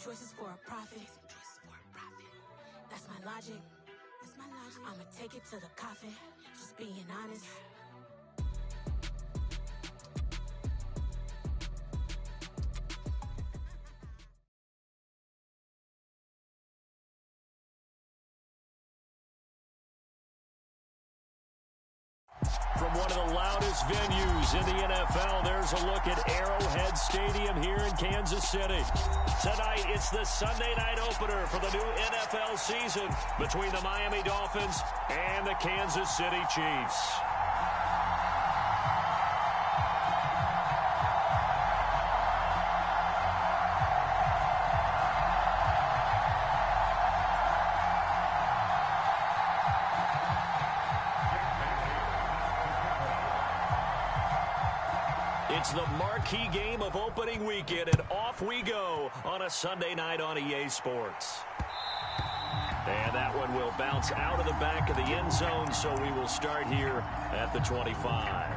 choices for a profit. That's my logic. I'ma take it to the coffin. Just being honest. From one of the loudest venues in the NFL, there's a look at Arrowhead Stadium here in Kansas City. Tonight, it's the Sunday night opener for the new NFL season between the Miami Dolphins and the Kansas City Chiefs. It's the marquee game of opening weekend, and off we go on a Sunday night on EA Sports. And that one will bounce out of the back of the end zone, so we will start here at the 25.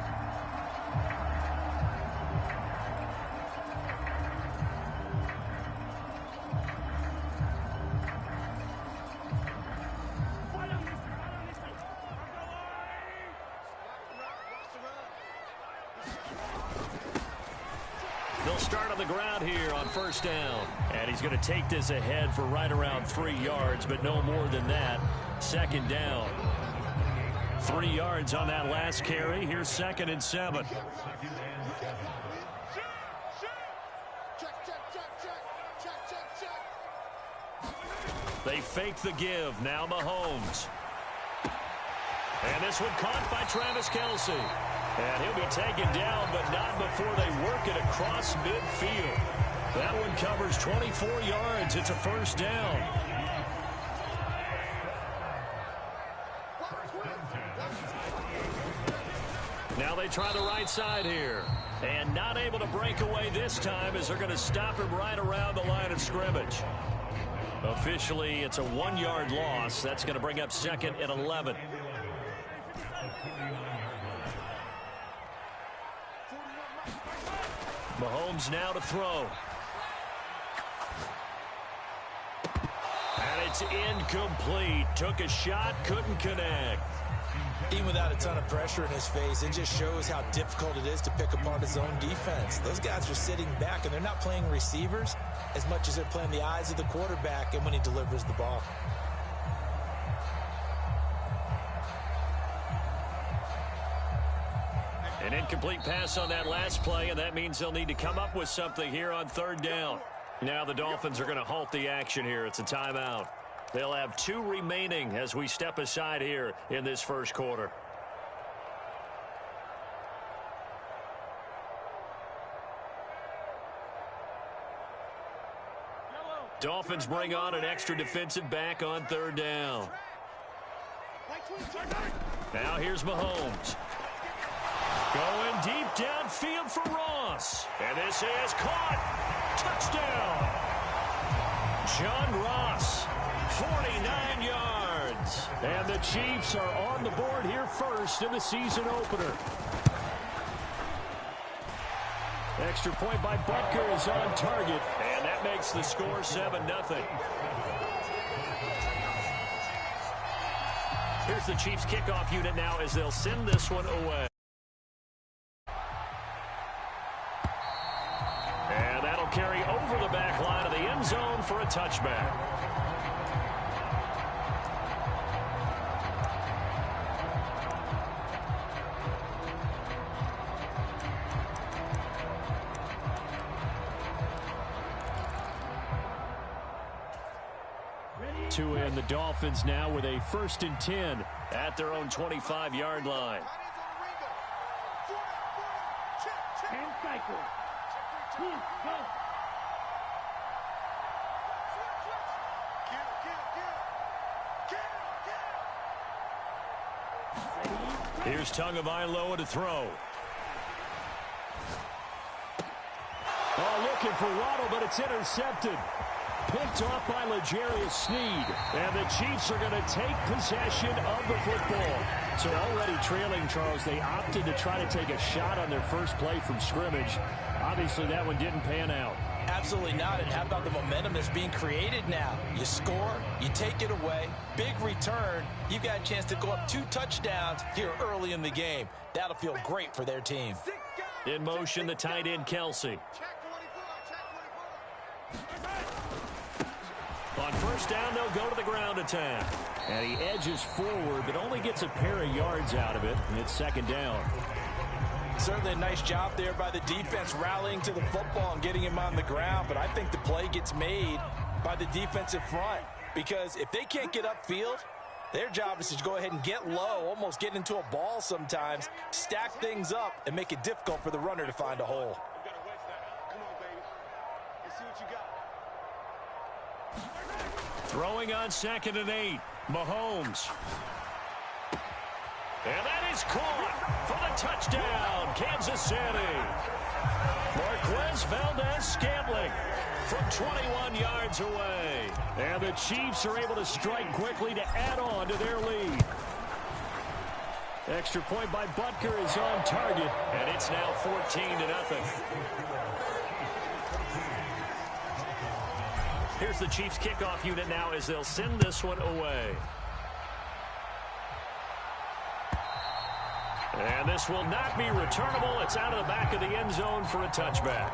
They'll start on the ground here on first down. And he's going to take this ahead for right around 3 yards, but no more than that. Second down. 3 yards on that last carry. Here's 2nd and 7. They fake the give. Now Mahomes. And this one caught by Travis Kelce. And he'll be taken down, but not before they work it across midfield. That one covers 24 yards. It's a first down. Now they try the right side here. And not able to break away this time as they're going to stop him right around the line of scrimmage. Officially, it's a 1-yard loss. That's going to bring up 2nd and 11. Mahomes now to throw. And it's incomplete. Took a shot, couldn't connect. Even without a ton of pressure in his face, it just shows how difficult it is to pick apart his own defense. Those guys are sitting back, and they're not playing receivers as much as they're playing the eyes of the quarterback and when he delivers the ball. An incomplete pass on that last play, and that means they'll need to come up with something here on third down. Now the Dolphins are going to halt the action here. It's a timeout. They'll have 2 remaining as we step aside here in this first quarter. Dolphins bring on an extra defensive back on third down. Now here's Mahomes. Going deep downfield for Ross. And this is caught. Touchdown. John Ross, 49 yards. And the Chiefs are on the board here first in the season opener. Extra point by Butker is on target. And that makes the score 7-0. Here's the Chiefs kickoff unit now as they'll send this one away. And that'll carry over the back line of the end zone for a touchback. To end the Dolphins now with a 1st and 10 at their own 25-yard line. 10 cycles. Go. Here's Tagovailoa to throw. Oh, looking for Waddle, but it's intercepted. Picked off by L'Jarius Sneed. And the Chiefs are going to take possession of the football. So already trailing, Charles, they opted to try to take a shot on their first play from scrimmage. Obviously, that one didn't pan out. Absolutely not. And how about the momentum that's being created now? You score, you take it away, big return. You've got a chance to go up 2 touchdowns here early in the game. That'll feel great for their team. In motion, the tight end, Kelsey. On first down, they'll go to the ground attack. And he edges forward, but only gets a pair of yards out of it. And it's second down. Certainly a nice job there by the defense rallying to the football and getting him on the ground. But I think the play gets made by the defensive front. Because if they can't get upfield, their job is to go ahead and get low, almost get into a ball sometimes, stack things up, and make it difficult for the runner to find a hole. Throwing on 2nd and 8, Mahomes. And that is caught for the touchdown, Kansas City. Marquez Valdez-Scantling from 21 yards away. And the Chiefs are able to strike quickly to add on to their lead. Extra point by Butker is on target, and it's now 14-0. Here's the Chiefs kickoff unit now as they'll send this one away. And this will not be returnable. It's out of the back of the end zone for a touchback.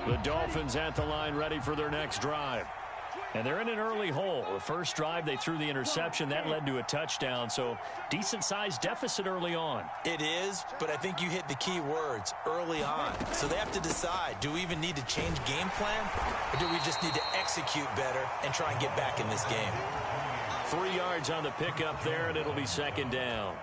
The Dolphins at the line ready for their next drive. And they're in an early hole. The first drive, they threw the interception. That led to a touchdown. So decent-sized deficit early on. It is, but I think you hit the key words, early on. So they have to decide, do we even need to change game plan? Or do we just need to execute better and try and get back in this game? 3 yards on the pickup there, and it'll be second down.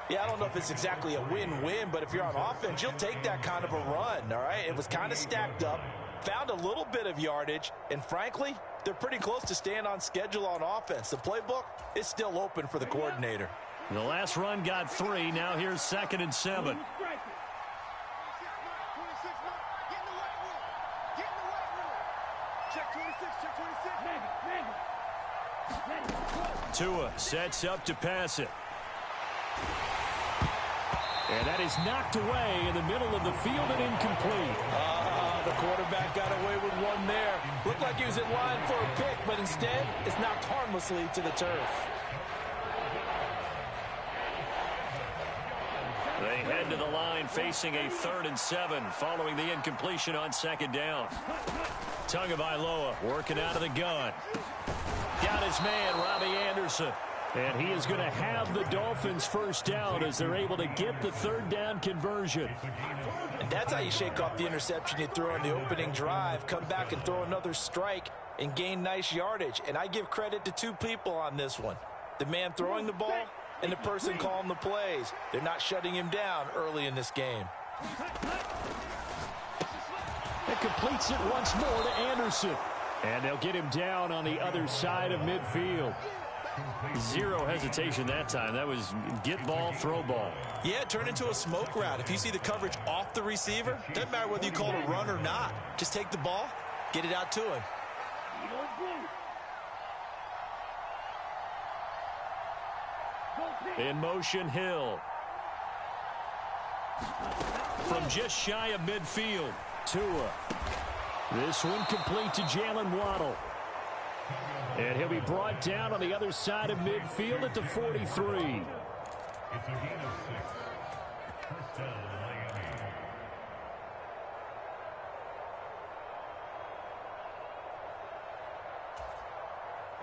Yeah, I don't know if it's exactly a win-win, but if you're on offense, you'll take that kind of a run, all right? It was kind of stacked up, found a little bit of yardage, and frankly, they're pretty close to staying on schedule on offense. The playbook is still open for the coordinator. The last run got 3. Now here's 2nd and 7. Tua sets up to pass it. And that is knocked away in the middle of the field and incomplete. The quarterback got away with one there. Looked like he was in line for a pick, but instead, it's knocked harmlessly to the turf. They head to the line facing a 3rd and 7 following the incompletion on 2nd down. Tagovailoa working out of the gun. Got his man, Robbie Anderson. And he is going to have the Dolphins first down as they're able to get the 3rd down conversion. And that's how you shake off the interception you throw in the opening drive. Come back and throw another strike and gain nice yardage. And I give credit to 2 people on this one. The man throwing the ball and the person calling the plays. They're not shutting him down early in this game. It completes it once more to Anderson. And they'll get him down on the other side of midfield. Zero hesitation that time. That was get ball, throw ball. Yeah, turn into a smoke route. If you see the coverage off the receiver, doesn't matter whether you call it a run or not. Just take the ball, get it out to him. In motion, Hill. From just shy of midfield, Tua. This one complete to Jalen Waddle. And he'll be brought down on the other side of midfield at the 43. Here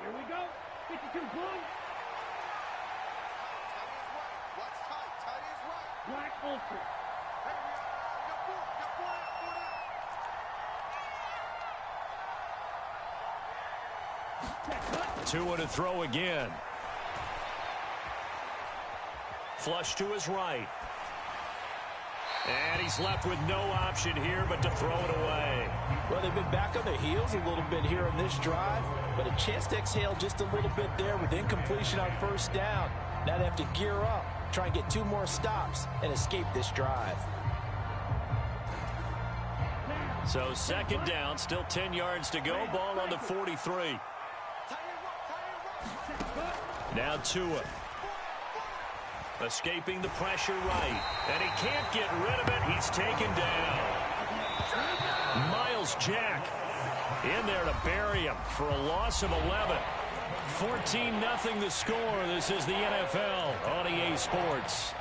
we go. 52 points. Black Ultra. Tua to throw again. Flush to his right. And he's left with no option here but to throw it away. Well, they've been back on their heels a little bit here on this drive, but a chance to exhale just a little bit there with incompletion on first down. Now they have to gear up try and get 2 more stops and escape this drive. So second down, still 10 yards to go. Ball on the 43. Now Tua. Escaping the pressure right. And he can't get rid of it. He's taken down. Miles Jack in there to bury him for a loss of 11. 14-0 the score. This is the NFL on EA Sports.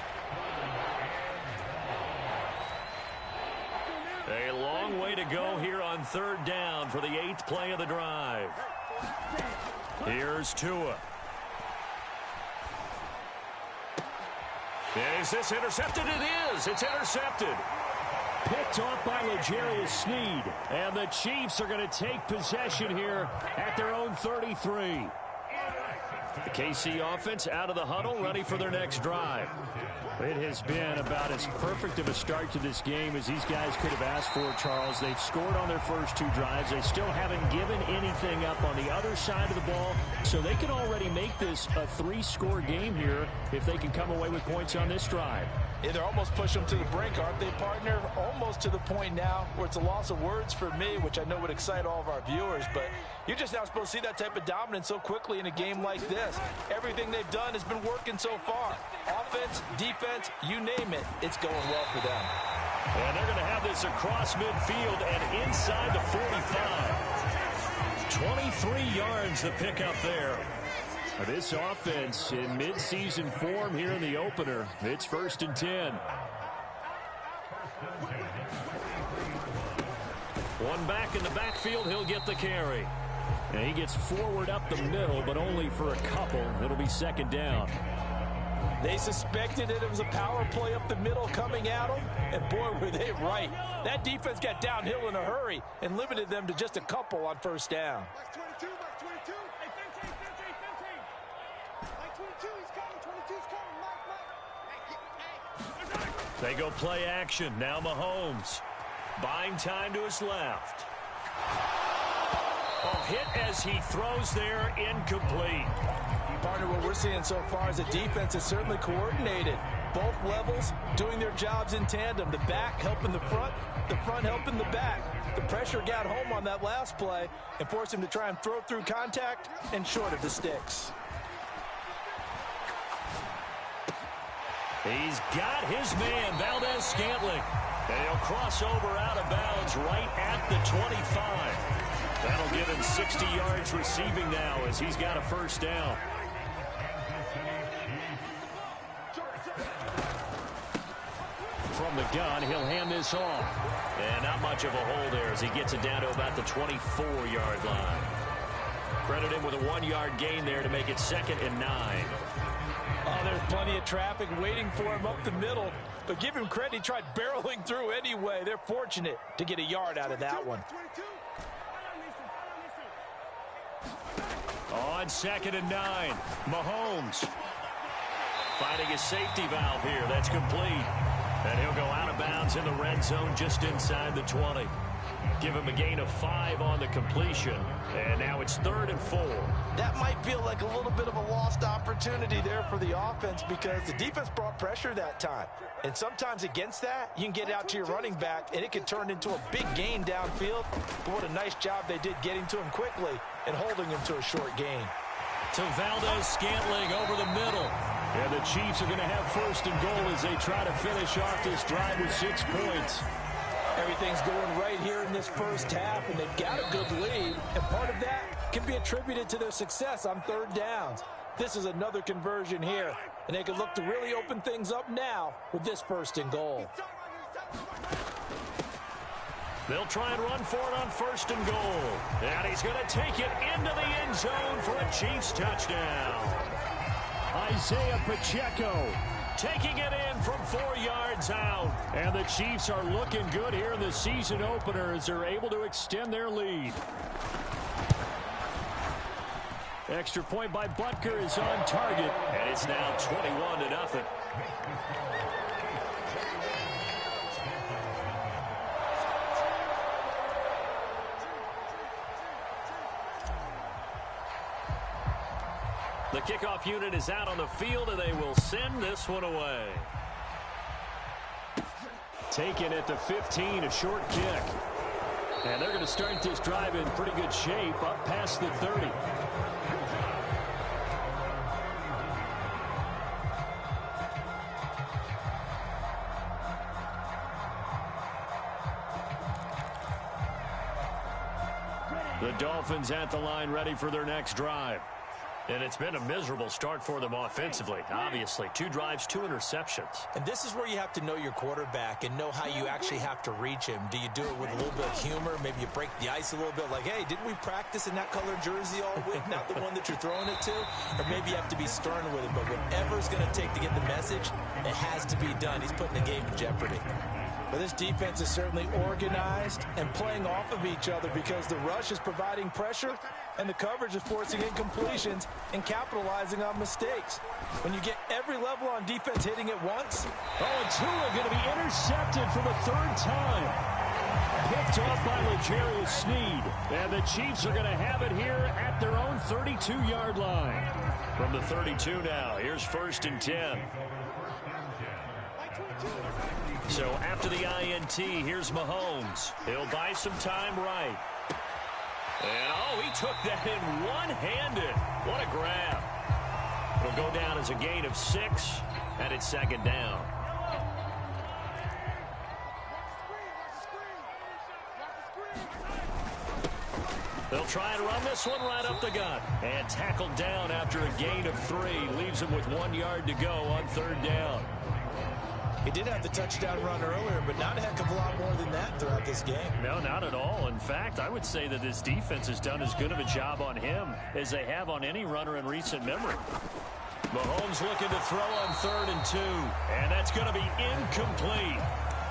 A long way to go here on third down for the 8th play of the drive. Here's Tua. Is this intercepted? It is. It's intercepted. Picked off by L'Jarius Sneed. And the Chiefs are going to take possession here at their own 33. The KC offense out of the huddle, ready for their next drive. It has been about as perfect of a start to this game as these guys could have asked for, Charles. They've scored on their first 2 drives. They still haven't given anything up on the other side of the ball, so they can already make this a 3-score game here if they can come away with points on this drive. Yeah, they're almost pushing them to the brink, aren't they, partner? Almost to the point now where it's a loss of words for me, which I know would excite all of our viewers, but you're just not supposed to see that type of dominance so quickly in a game like this. Everything they've done has been working so far. Offense, defense, you name it, it's going well for them. And they're going to have this across midfield and inside the 45. 23 yards the pickup there. This offense in midseason form here in the opener. It's 1st and 10. One back in the backfield, he'll get the carry. And he gets forward up the middle, but only for a couple. It'll be 2nd down. They suspected it was a power play up the middle coming at them, and boy, were they right. That defense got downhill in a hurry and limited them to just a couple on 1st down. They go play action. Now Mahomes. Buying time to his left. Oh, hit as he throws there, incomplete. Partner, what we're seeing so far is the defense is certainly coordinated. Both levels doing their jobs in tandem. The back helping the front helping the back. The pressure got home on that last play and forced him to try and throw through contact and short of the sticks. He's got his man, Valdez-Scantling. And he'll cross over out of bounds right at the 25. That'll give him 60 yards receiving now as he's got a 1st down. From the gun, he'll hand this off. And not much of a hole there as he gets it down to about the 24-yard line. Credit him with a 1-yard gain there to make it 2nd and 9. Oh, there's plenty of traffic waiting for him up the middle. But give him credit, he tried barreling through anyway. They're fortunate to get a yard out of that one. On 2nd and 9, Mahomes finding his safety valve here. That's complete. And he'll go out of bounds in the red zone just inside the 20. Give him a gain of 5 on the completion. And now it's 3rd and 4. That might feel like a little bit of a lost opportunity there for the offense because the defense brought pressure that time. And sometimes against that, you can get out to your running back, and it can turn into a big gain downfield. But what a nice job they did getting to him quickly and holding him to a short gain. To Valdez-Scantling over the middle. And the Chiefs are going to have 1st and goal as they try to finish off this drive with 6 points. Everything's going right here in this first half, and they've got a good lead. And part of that can be attributed to their success on 3rd downs. This is another conversion here, and they can look to really open things up now with this 1st and goal. They'll try and run for it on 1st and goal. And he's going to take it into the end zone for a Chiefs touchdown. Isaiah Pacheco taking it in from 4 yards out. And the Chiefs are looking good here in the season opener as they're able to extend their lead. Extra point by Butker is on target. And it's now 21-0. The kickoff unit is out on the field, and they will send this one away. Taken at the 15, a short kick. And they're going to start this drive in pretty good shape, up past the 30. The Dolphins at the line, ready for their next drive. And it's been a miserable start for them offensively, obviously. 2 drives, 2 interceptions. And this is where you have to know your quarterback and know how you actually have to reach him. Do you do it with a little bit of humor? Maybe you break the ice a little bit, like, hey, didn't we practice in that color jersey all week, not the one that you're throwing it to? Or maybe you have to be stern with it. But whatever it's going to take to get the message, it has to be done. He's putting the game in jeopardy. But this defense is certainly organized and playing off of each other because the rush is providing pressure and the coverage is forcing incompletions and capitalizing on mistakes. When you get every level on defense hitting at once. Oh, and Tua going to be intercepted for the 3rd time. Picked off by L'Jarius Sneed. And the Chiefs are going to have it here at their own 32-yard line. From the 32 now, here's 1st and 10. So after the INT, here's Mahomes. He'll buy some time right. And, oh, he took that in one-handed. What a grab. It'll go down as a gain of 6, and it's 2nd down. They'll try and run this one right up the gut. And tackled down after a gain of 3. Leaves him with 1 yard to go on 3rd down. He did have the touchdown run earlier, but not a heck of a lot more than that throughout this game. No, not at all. In fact, I would say that this defense has done as good of a job on him as they have on any runner in recent memory. Mahomes looking to throw on 3rd and 2, and that's going to be incomplete.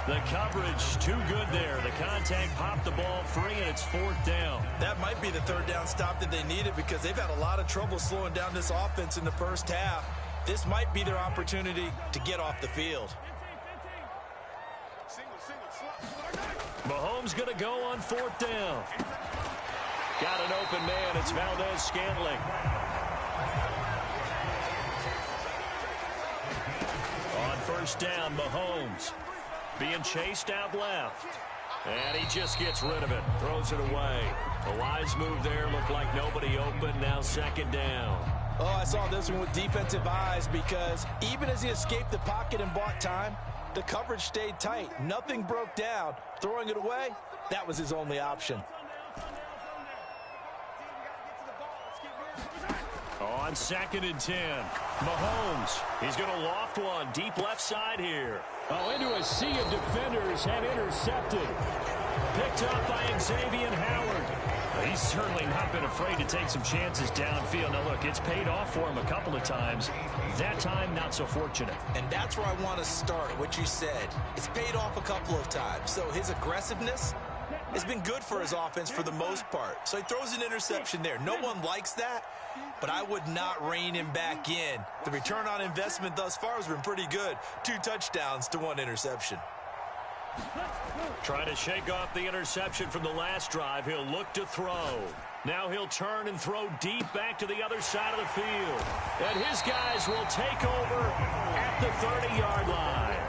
The coverage too good there. The contact popped the ball free, and it's 4th down. That might be the 3rd down stop that they needed because they've had a lot of trouble slowing down this offense in the first half. This might be their opportunity to get off the field. Mahomes going to go on 4th down. Got an open man. It's Valdez-Scantling. On 1st down, Mahomes being chased out left. And he just gets rid of it. Throws it away. A wise move there. Looked like nobody open. Now 2nd down. Oh, I saw this one with defensive eyes because even as he escaped the pocket and bought time, the coverage stayed tight. Nothing broke down. Throwing it away, that was his only option. On 2nd and 10, Mahomes. He's going to loft one deep left side here. Oh, into a sea of defenders and intercepted. Picked up by Xavier Howard. He's certainly not been afraid to take some chances downfield. Now, look, it's paid off for him a couple of times. That time, not so fortunate. And that's where I want to start, what you said. It's paid off a couple of times. So his aggressiveness has been good for his offense for the most part. So he throws an interception there. No one likes that, but I would not rein him back in. The return on investment thus far has been pretty good. 2 touchdowns to 1 interception. Trying to shake off the interception from the last drive. He'll look to throw. Now he'll turn and throw deep back to the other side of the field. And his guys will take over at the 30-yard line.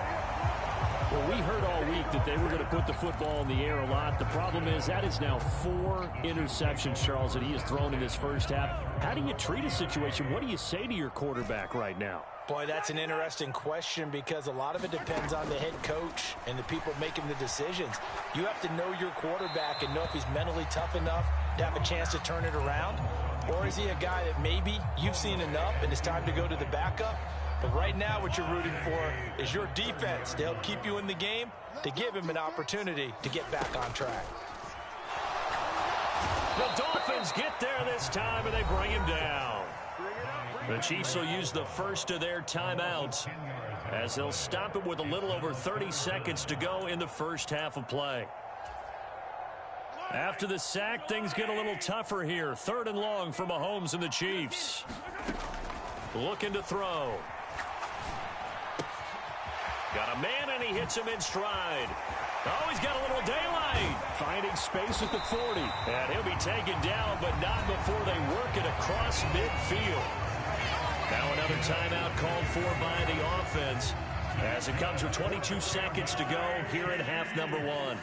Well, we heard all week that they were going to put the football in the air a lot. The problem is that is now 4 interceptions, Charles, that he has thrown in this first half. How do you treat a situation? What do you say to your quarterback right now? Boy, that's an interesting question because a lot of it depends on the head coach and the people making the decisions. You have to know your quarterback and know if he's mentally tough enough to have a chance to turn it around. Or is he a guy that maybe you've seen enough and it's time to go to the backup? But right now what you're rooting for is your defense to help keep you in the game, to give him an opportunity to get back on track. The Dolphins get there this time and they bring him down. The Chiefs will use the first of their timeouts as they'll stop it with a little over 30 seconds to go in the first half of play. After the sack, things get a little tougher here. 3rd and long for Mahomes and the Chiefs. Looking to throw. Got a man and he hits him in stride. Oh, he's got a little daylight. Finding space at the 40. And he'll be taken down, but not before they work it across midfield. Now another timeout called for by the offense as it comes with 22 seconds to go here in half number one.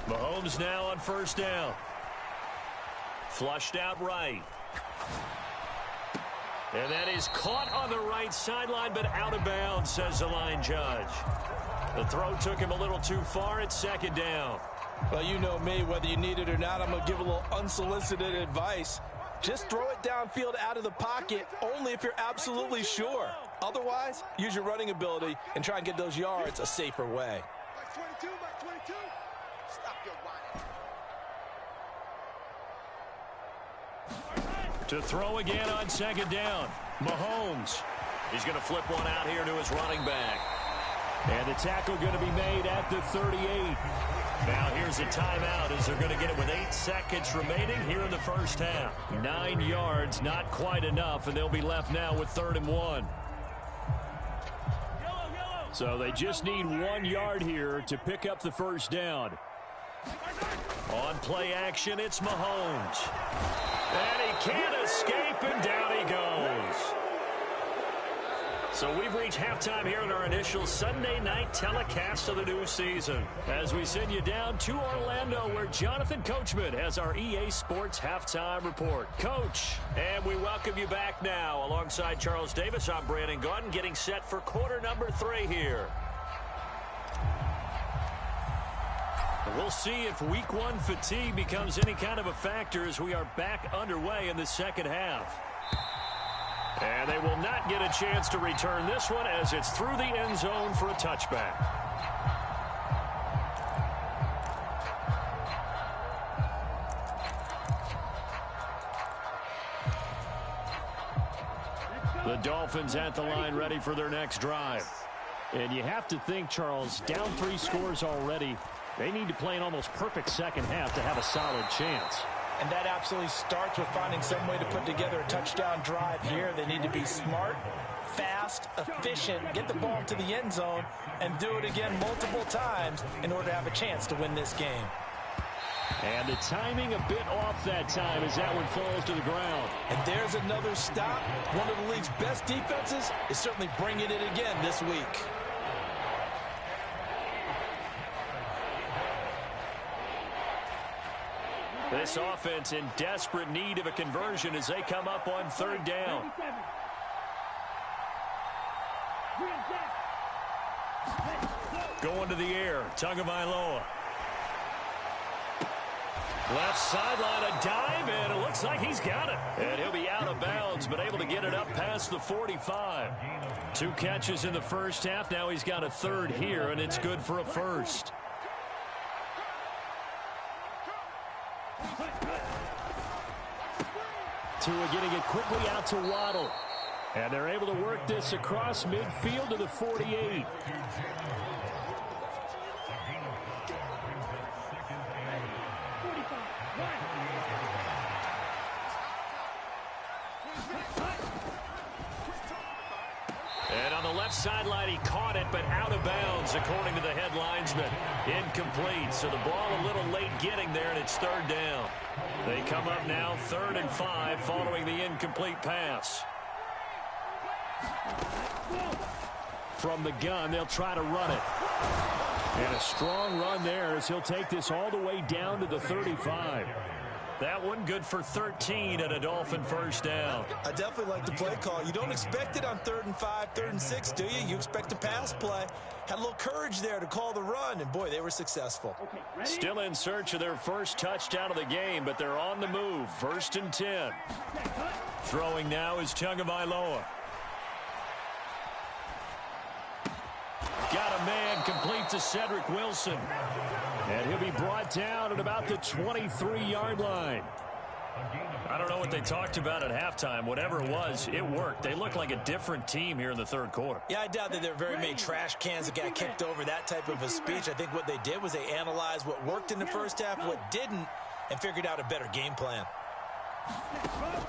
Mahomes now on first down. Flushed out right. And that is caught on the right sideline, but out of bounds, says the line judge. The throw took him a little too far at second down. Well, you know me, whether you need it or not, I'm going to give a little unsolicited advice. Just throw it downfield out of the pocket, only if you're absolutely sure. Otherwise, use your running ability and try and get those yards a safer way. Back 22, back 22. Stop your whining. To throw again on second down. Mahomes. He's going to flip one out here to his running back. And the tackle going to be made at the 38. Now here's a timeout as they're going to get it with 8 seconds remaining here in the first half. 9 yards, not quite enough, and they'll be left now with 3rd and 1. So they just need 1 yard here to pick up the first down. On play action, it's Mahomes. And he can't escape, and down he goes. So we've reached halftime here in our initial Sunday night telecast of the new season as we send you down to Orlando where Jonathan Coachman has our EA Sports halftime report. Coach, and we welcome you back now. Alongside Charles Davis, I'm Brandon Gaudin getting set for quarter number 3 here. We'll see if week 1 fatigue becomes any kind of a factor as we are back underway in the second half. And they will not get a chance to return this one as it's through the end zone for a touchback. The Dolphins at the line ready for their next drive. And you have to think, Charles, down 3 scores already. They need to play an almost perfect second half to have a solid chance. And that absolutely starts with finding some way to put together a touchdown drive here. They need to be smart, fast, efficient, get the ball to the end zone, and do it again multiple times in order to have a chance to win this game. And the timing a bit off that time as that one falls to the ground. And there's another stop. One of the league's best defenses is certainly bringing it again this week. This offense in desperate need of a conversion as they come up on 3rd down. Going to the air, Tagovailoa. Left sideline, a dive, and it looks like he's got it. And he'll be out of bounds, but able to get it up past the 45. 2 catches in the first half. Now he's got a 3rd here, and it's good for a 1st. Tua getting it quickly out to Waddle. And they're able to work this across midfield to the 48. And on the left sideline, he caught it, but out of bounds, according to the head linesman. Incomplete, so the ball a little late getting there, and it's 3rd down. They come up now 3rd and 5 following the incomplete pass. From the gun, they'll try to run it. And a strong run there as he'll take this all the way down to the 35. That one good for 13 and a Dolphin first down. I definitely like the play call. You don't expect it on 3rd and 5, 3rd and 6, do you? You expect a pass play. Had a little courage there to call the run, and boy, they were successful. Still in search of their first touchdown of the game, but they're on the move. 1st and 10. Throwing now is Tagovailoa. Got a man complete to Cedric Wilson. And he'll be brought down at about the 23-yard line. I don't know what they talked about at halftime. Whatever it was, it worked. They look like a different team here in the 3rd quarter. Yeah, I doubt that there are very many trash cans that got kicked over, that type of a speech. I think what they did was they analyzed what worked in the first half, what didn't, and figured out a better game plan.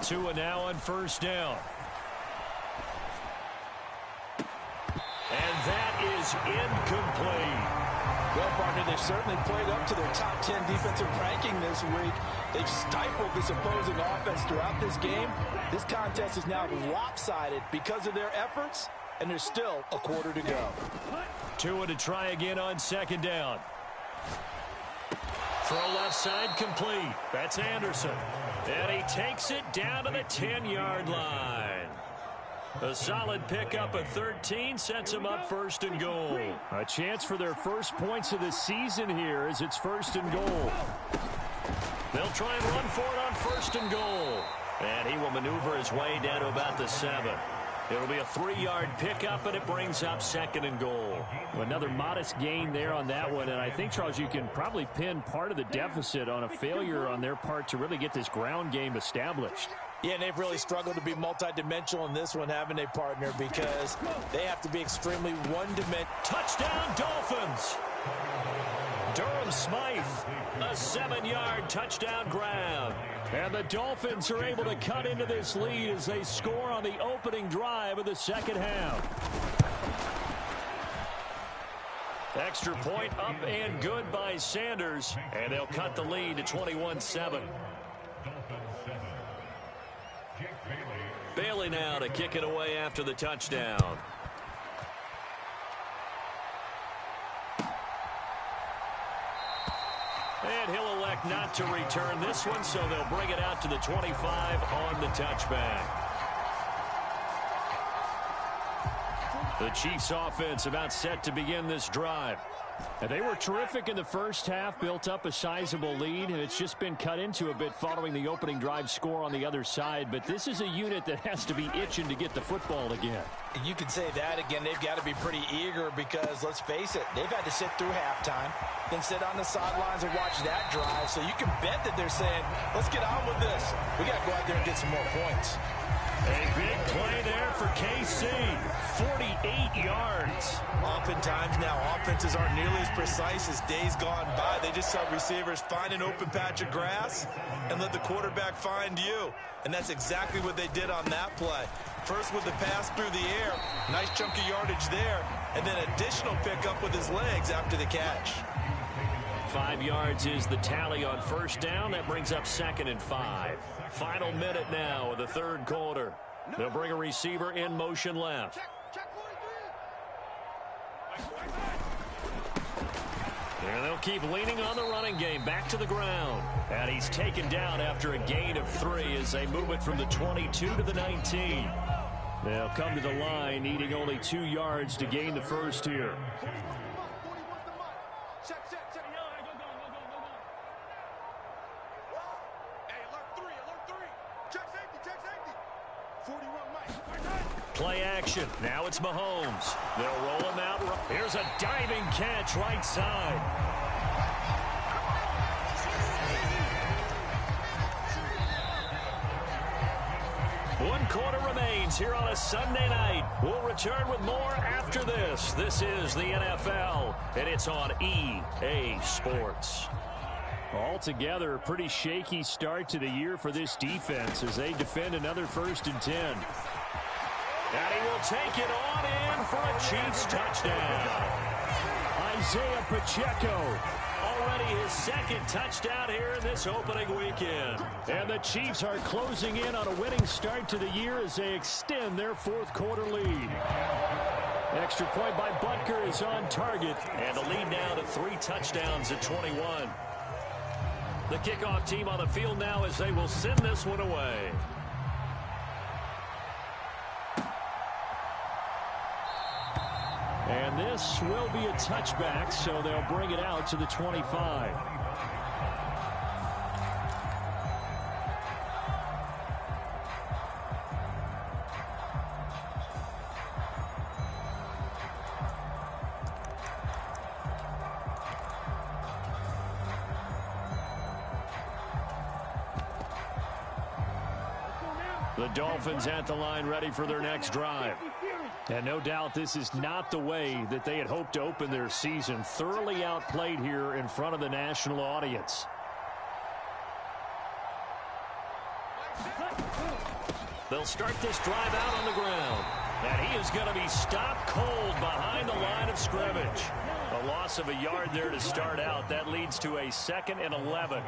Tua now on first down. And that is incomplete. Well, partner, they've certainly played up to their top 10 defensive ranking this week. They've stifled this opposing offense throughout this game. This contest is now lopsided because of their efforts, and there's still a quarter to go. Tua to try again on second down. Throw left side complete. That's Anderson. And he takes it down to the 10-yard line. A solid pickup of 13 sets him up first and goal. A chance for their first points of the season here as it's first and goal. They'll try and run for it on first and goal. And he will maneuver his way down to about the 7. It'll be a 3-yard pickup, and it brings up second and goal. Another modest gain there on that one, and I think, Charles, you can probably pin part of the deficit on a failure on their part to really get this ground game established. Yeah, and they've really struggled to be multidimensional in this one, haven't they, partner? Because they have to be extremely one-dimensional. Touchdown, Dolphins! Durham Smythe, a 7-yard touchdown grab. And the Dolphins are able to cut into this lead as they score on the opening drive of the second half. Extra point up and good by Sanders, and they'll cut the lead to 21-7. Bailey now to kick it away after the touchdown. And he'll elect not to return this one, so they'll bring it out to the 25 on the touchback. The Chiefs offense about set to begin this drive. And they were terrific in the first half, built up a sizable lead, and it's just been cut into a bit following the opening drive score on the other side. But this is a unit that has to be itching to get the football again. And you can say that again. They've got to be pretty eager because, let's face it, they've had to sit through halftime, then sit on the sidelines and watch that drive. So you can bet that they're saying, let's get on with this. We got to go out there and get some more points. A big play there for KC. 48 yards. Oftentimes now, offenses aren't nearly as precise as days gone by. They just saw receivers find an open patch of grass and let the quarterback find you. And that's exactly what they did on that play. First with the pass through the air. Nice chunk of yardage there. And then additional pickup with his legs after the catch. 5 yards is the tally on first down. That brings up second and 5. Final minute now of the third quarter. They'll bring a receiver in motion left. And they'll keep leaning on the running game back to the ground. And he's taken down after a gain of 3 as they move it from the 22 to the 19. They'll come to the line needing only 2 yards to gain the first here. Play action. Now it's Mahomes. They'll roll him out. Here's a diving catch right side. One quarter remains here on a Sunday night. We'll return with more after this. This is the NFL, and it's on EA Sports. Altogether, a pretty shaky start to the year for this defense as they defend another 1st and 10. And he will take it on in for a Chiefs touchdown. Isaiah Pacheco. Already his second touchdown here in this opening weekend. And the Chiefs are closing in on a winning start to the year as they extend their 4th quarter lead. Extra point by Butker is on target. And the lead now to 3 touchdowns at 21. The kickoff team on the field now as they will send this one away. And this will be a touchback, so they'll bring it out to the 25. The Dolphins at the line ready for their next drive. And no doubt this is not the way that they had hoped to open their season. Thoroughly outplayed here in front of the national audience. They'll start this drive out on the ground. And he is going to be stopped cold behind the line of scrimmage. A loss of a yard there to start out. That leads to a 2nd and 11.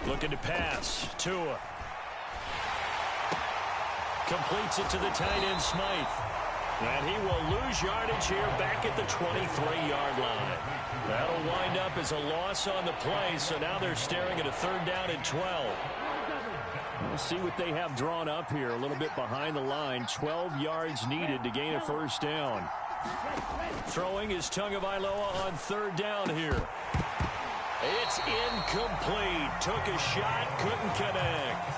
Looking to pass. Tua. Completes it to the tight end, Smythe. And he will lose yardage here back at the 23-yard line. That'll wind up as a loss on the play, so now they're staring at a 3rd down and 12. We'll see what they have drawn up here. A little bit behind the line. 12 yards needed to gain a 1st down. Throwing is Tagovailoa on 3rd down here. It's incomplete. Took a shot, couldn't connect.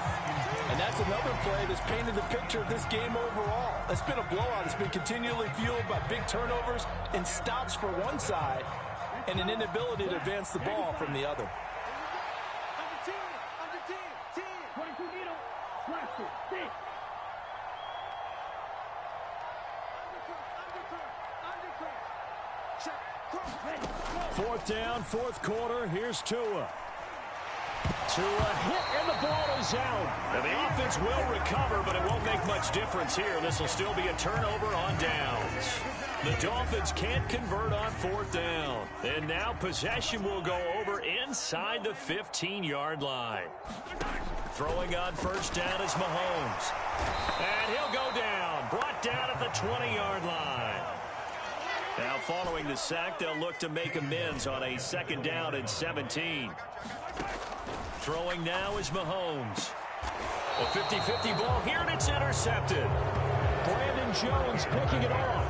And that's another play that's painted the picture of this game overall. It's been a blowout. It's been continually fueled by big turnovers and stops for one side and an inability to advance the ball from the other. Fourth down, 4th quarter. Here's Tua. Tua hit, and the ball is out. And the offense will recover, but it won't make much difference here. This will still be a turnover on downs. The Dolphins can't convert on 4th down. And now possession will go over inside the 15-yard line. Throwing on 1st down is Mahomes. And he'll go down. Brought down at the 20-yard line. Now following the sack, they'll look to make amends on a 2nd down and 17. Throwing now is Mahomes. A 50-50 ball here, and it's intercepted. Brandon Jones picking it off.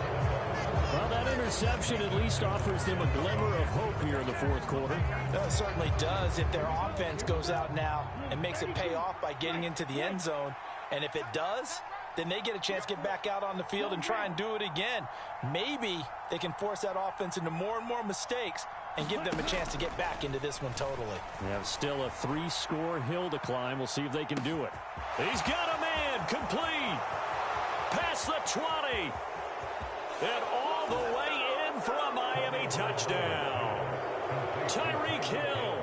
Well, that interception at least offers them a glimmer of hope here in the 4th quarter. It certainly does if their offense goes out now and makes it pay off by getting into the end zone. And if it does, then they get a chance to get back out on the field and try and do it again. Maybe they can force that offense into more and more mistakes and give them a chance to get back into this one totally. They have still a 3-score hill to climb. We'll see if they can do it. He's got a man. Complete. Past the 20. And all the way in for a Miami touchdown. Tyreek Hill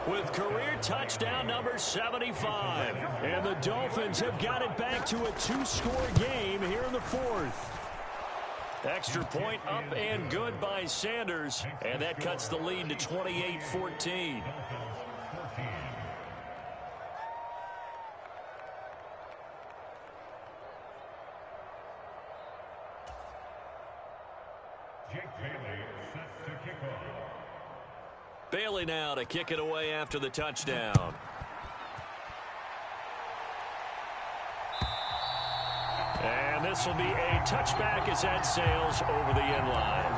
with career touchdown number 75. And the Dolphins have got it back to a 2-score game here in the 4th. Extra point up and good by Sanders. And that cuts the lead to 28-14. Bailey now to kick it away after the touchdown. And this will be a touchback as that sails over the end line.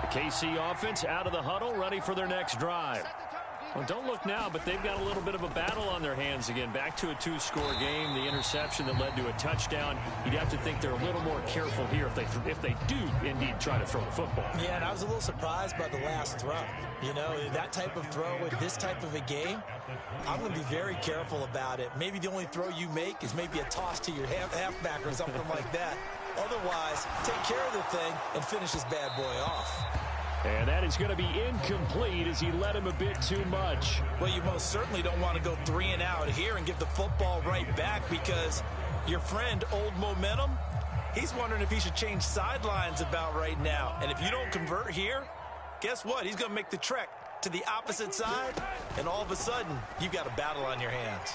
The KC offense out of the huddle, ready for their next drive. Well, don't look now, but they've got a little bit of a battle on their hands again. Back to a 2-score game. The interception that led to a touchdown. You'd have to think they're a little more careful here if they do indeed try to throw the football. Yeah, and I was a little surprised by the last throw. You know, that type of throw with this type of a game, I'm going to be very careful about it. Maybe the only throw you make is maybe a toss to your halfback or something like that. Otherwise, take care of the thing and finish this bad boy off. And that is going to be incomplete as he led him a bit too much. Well, you most certainly don't want to go 3 and out here and give the football right back because your friend, Old Momentum, he's wondering if he should change sidelines about right now. And if you don't convert here, guess what? He's going to make the trek to the opposite side, and all of a sudden, you've got a battle on your hands.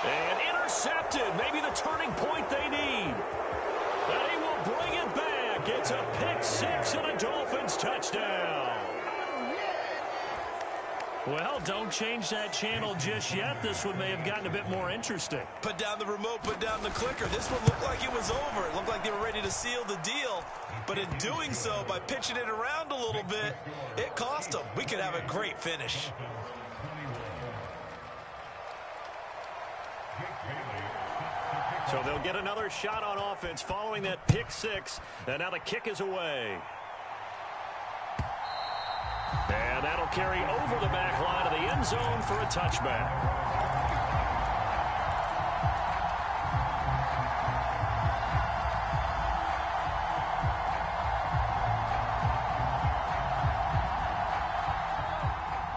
And intercepted. Maybe the turning point they need. And he will bring it back. It's a pick 6 and a Dolphins touchdown. Well, don't change that channel just yet. This one may have gotten a bit more interesting. Put down the remote, put down the clicker. This one looked like it was over. It looked like they were ready to seal the deal. But in doing so, by pitching it around a little bit, it cost them. We could have a great finish. So they'll get another shot on offense following that pick 6. And now the kick is away. And And that'll carry over the back line of the end zone for a touchback.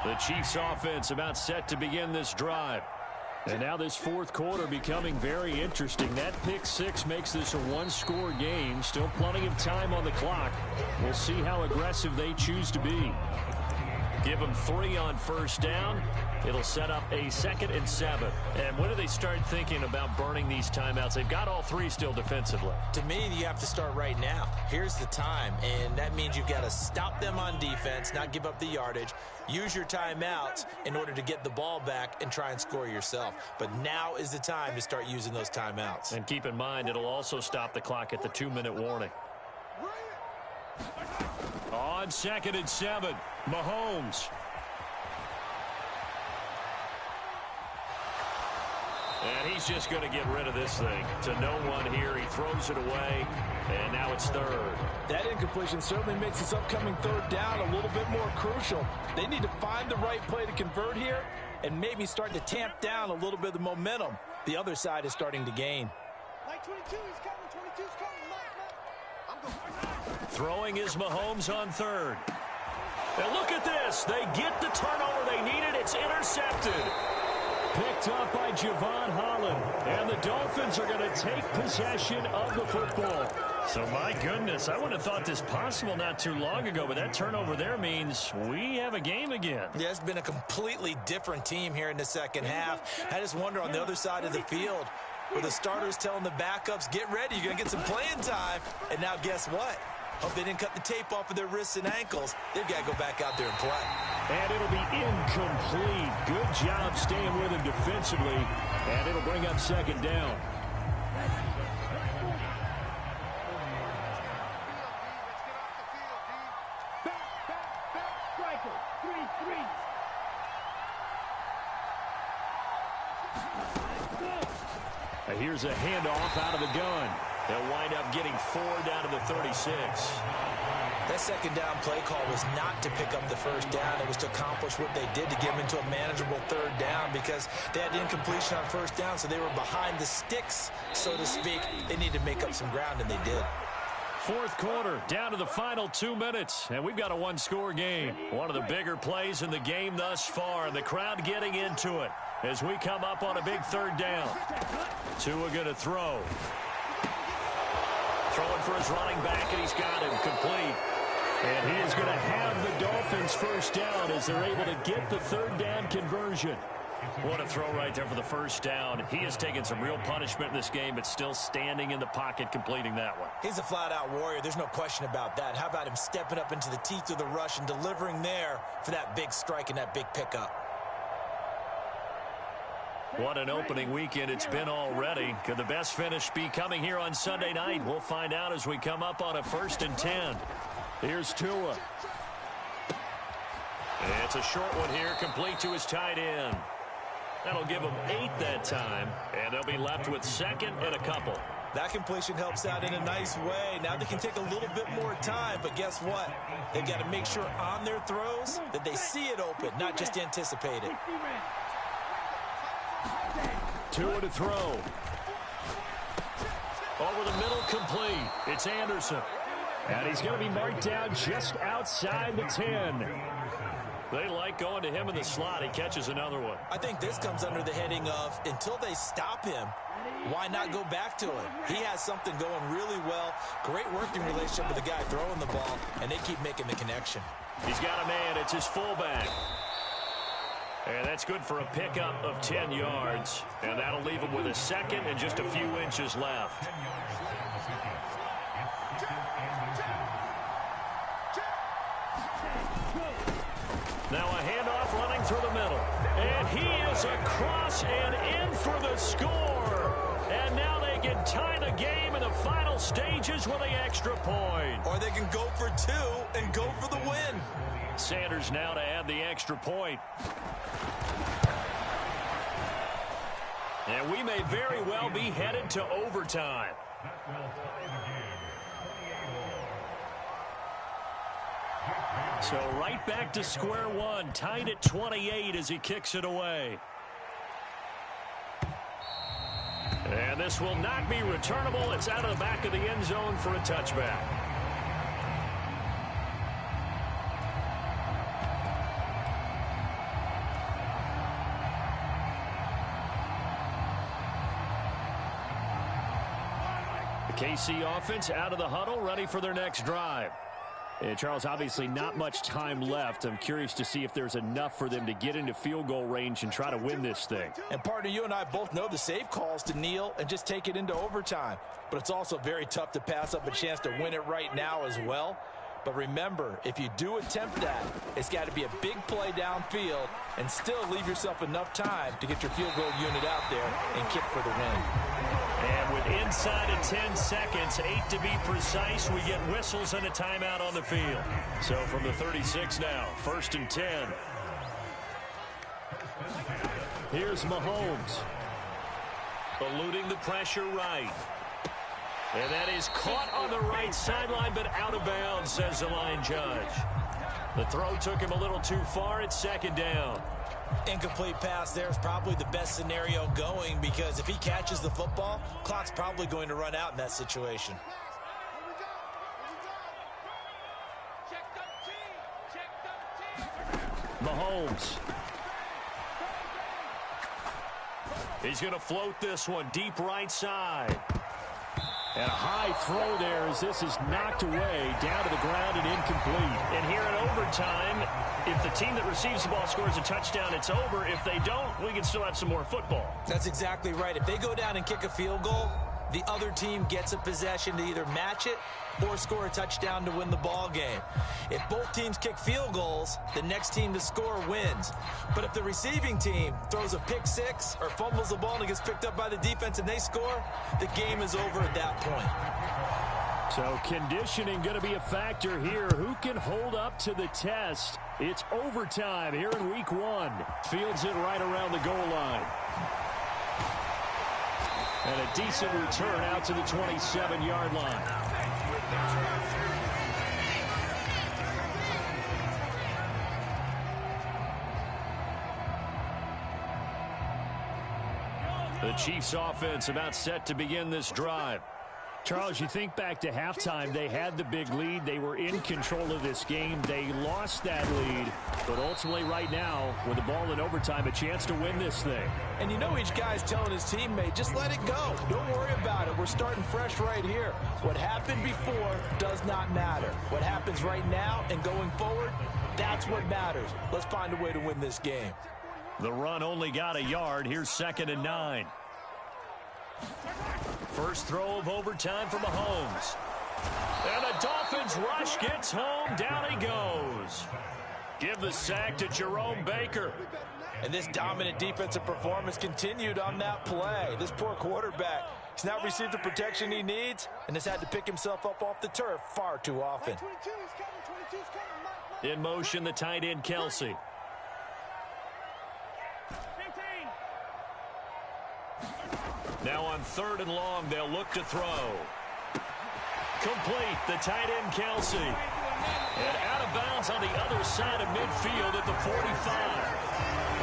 The Chiefs offense about set to begin this drive. And now this fourth quarter becoming very interesting. That pick six makes this a one-score game. Still plenty of time on the clock. We'll see how aggressive they choose to be. Give them 3 on first down. It'll set up a 2nd and 7. And when do they start thinking about burning these timeouts? They've got all 3 still defensively. To me, you have to start right now. Here's the time, and that means you've got to stop them on defense, not give up the yardage, use your timeouts in order to get the ball back and try and score yourself. But now is the time to start using those timeouts. And keep in mind, it'll also stop the clock at the 2-minute warning. On 2nd and 7, Mahomes. And he's just going to get rid of this thing. To no one here. He throws it away, and now it's 3rd. That incompletion certainly makes this upcoming 3rd down a little bit more crucial. They need to find the right play to convert here and maybe start to tamp down a little bit of the momentum the other side is starting to gain. Like 22, he's coming. 22's coming. Throwing is Mahomes on 3rd. And look at this. They get the turnover they needed. It's intercepted. Picked up by Javon Holland. And the Dolphins are going to take possession of the football. So, my goodness, I wouldn't have thought this possible not too long ago, but that turnover there means we have a game again. Yeah, it's been a completely different team here in the second half. I just wonder on the other side of the field, where the starters telling the backups, get ready, you're going to get some playing time. And now guess what? Hope they didn't cut the tape off of their wrists and ankles. They've got to go back out there and play. And it'll be incomplete. Good job staying with him defensively. And it'll bring up 2nd down. Striker, 3-3. Here's a handoff out of the gun. They'll wind up getting 4 down to the 36. That 2nd down play call was not to pick up the 1st down. It was to accomplish what they did to get them into a manageable 3rd down because they had incompletion on 1st down, so they were behind the sticks, so to speak. They needed to make up some ground, and they did. 4th quarter, down to the final 2 minutes, and we've got a one-score game. One of the bigger plays in the game thus far, and the crowd getting into it as we come up on a big 3rd down. Tua going to throw. Throwing for his running back, and he's got him complete. And he is going to have the Dolphins 1st down as they're able to get the 3rd down conversion. What a throw right there for the 1st down. He has taken some real punishment in this game, but still standing in the pocket completing that one. He's a flat-out warrior. There's no question about that. How about him stepping up into the teeth of the rush and delivering there for that big strike and that big pickup? What an opening weekend it's been already. Could the best finish be coming here on Sunday night? We'll find out as we come up on a 1st and 10. Here's Tua. It's a short one here, complete to his tight end. That'll give them 8 that time, and they'll be left with 2nd and a couple. That completion helps out in a nice way. Now they can take a little bit more time, but guess what? They've got to make sure on their throws that they see it open, not just anticipate it. Tua to throw. Over the middle, complete. It's Anderson. And he's going to be marked down just outside the 10. They like going to him in the slot. He catches another one. I think this comes under the heading of until they stop him, why not go back to him? He has something going really well. Great working relationship with the guy throwing the ball, and they keep making the connection. He's got a man. It's his fullback. And that's good for a pickup of 10 yards. And that'll leave him with a 2nd and just a few inches left. Now a handoff running through the middle. And he is across and in for the score. And now they can tie the game in the final stages with the extra point. Or they can go for 2 and go for the win. Sanders now to add the extra point. And we may very well be headed to overtime. So right back to square one, tied at 28 as he kicks it away. And this will not be returnable. It's out of the back of the end zone for a touchback. The KC offense out of the huddle, ready for their next drive. And Charles, obviously not much time left. I'm curious to see if there's enough for them to get into field goal range and try to win this thing. And partner, you and I both know the safe calls to kneel and just take it into overtime. But it's also very tough to pass up a chance to win it right now as well. But remember, if you do attempt that, it's got to be a big play downfield and still leave yourself enough time to get your field goal unit out there and kick for the win. And with inside of 10 seconds, 8 to be precise, we get whistles and a timeout on the field. So from the 36 now, 1st and 10. Here's Mahomes. Eluding the pressure right. And that is caught on the right sideline, but out of bounds, says the line judge. The throw took him a little too far. It's 2nd down. Incomplete pass there is probably the best scenario going, because if he catches the football, clock's probably going to run out in that situation. Mahomes. He's going to float this one deep right side. And a high throw there as this is knocked away down to the ground and incomplete. And here in overtime, if the team that receives the ball scores a touchdown, it's over. If they don't, we can still have some more football. That's exactly right. If they go down and kick a field goal, the other team gets a possession to either match it or score a touchdown to win the ball game. If both teams kick field goals, the next team to score wins. But if the receiving team throws a pick six or fumbles the ball and it gets picked up by the defense and they score, the game is over at that point. So conditioning going to be a factor here. Who can hold up to the test? It's overtime here in week 1. Fields it right around the goal line. And a decent return out to the 27-yard line. The Chiefs offense about set to begin this drive. Charles, you think back to halftime, they had the big lead. They were in control of this game. They lost that lead. But ultimately right now, with the ball in overtime, a chance to win this thing. And you know each guy's telling his teammate, just let it go. Don't worry about it. We're starting fresh right here. What happened before does not matter. What happens right now and going forward, that's what matters. Let's find a way to win this game. The run only got a yard. Here's 2nd and 9. First throw of overtime for Mahomes. And the Dolphins rush gets home. Down he goes. Give the sack to Jerome Baker. And this dominant defensive performance continued on that play. This poor quarterback, he's not received the protection he needs and has had to pick himself up off the turf far too often. In motion, the tight end, Kelsey. Now on 3rd and long, they'll look to throw. Complete, the tight end, Kelsey. And out of bounds on the other side of midfield at the 45.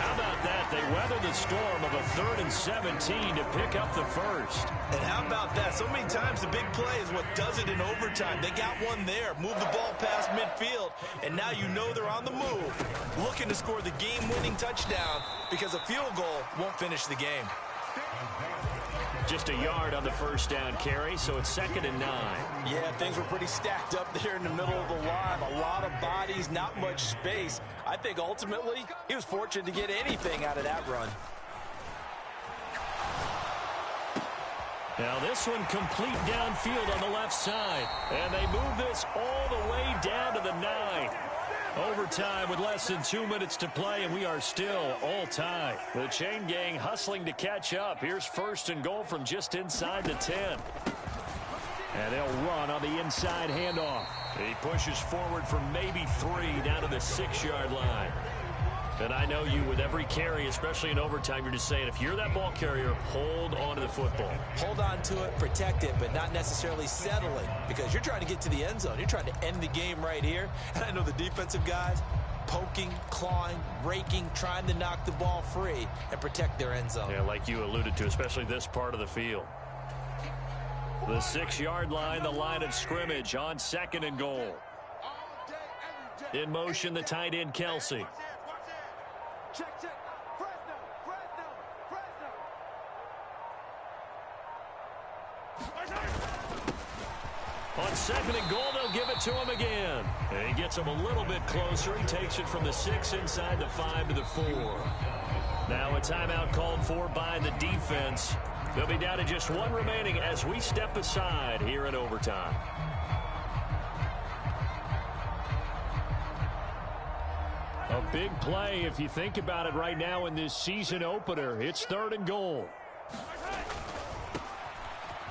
How about that? They weather the storm of a 3rd and 17 to pick up the first. And how about that? So many times the big play is what does it in overtime. They got one there, move the ball past midfield, and now you know they're on the move, looking to score the game-winning touchdown, because a field goal won't finish the game. Just a yard on the first down carry, so it's 2nd and 9. Yeah, things were pretty stacked up there in the middle of the line. A lot of bodies, not much space. I think ultimately he was fortunate to get anything out of that run. Now this one complete downfield on the left side. And they move this all the way down to the 9. Overtime with less than 2 minutes to play, and we are still all tied. The chain gang hustling to catch up. Here's 1st and goal from just inside the 10. And they'll run on the inside handoff. He pushes forward for maybe 3 down to the 6-yard line. And I know you, with every carry, especially in overtime, you're just saying, if you're that ball carrier, hold on to the football. Hold on to it, protect it, but not necessarily settling, because you're trying to get to the end zone. You're trying to end the game right here. And I know the defensive guys poking, clawing, raking, trying to knock the ball free and protect their end zone. Yeah, like you alluded to, especially this part of the field. The 6-yard line, the line of scrimmage on 2nd and goal. In motion, the tight end, Kelsey. Check, check. Fresno. On 2nd and goal, they'll give it to him again. And he gets him a little bit closer. He takes it from the 6 inside the 5 to the 4. Now a timeout called for by the defense. They'll be down to just one remaining as we step aside here in overtime. A big play if you think about it right now in this season opener. It's 3rd and goal.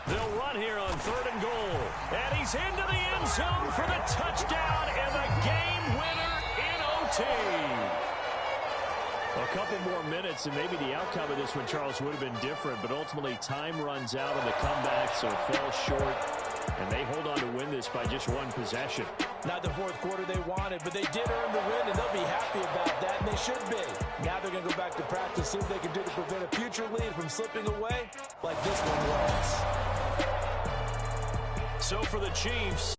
They'll run here on 3rd and goal. And he's into the end zone for the touchdown and the game winner in OT. A couple more minutes and maybe the outcome of this one, Charles, would have been different. But ultimately, time runs out on the comeback, so it fell short. And they hold on to win this by just one possession. Not the 4th quarter they wanted, but they did earn the win, and they'll be happy about that, and they should be. Now they're going to go back to practice, see what they can do to prevent a future lead from slipping away like this one was. So for the Chiefs,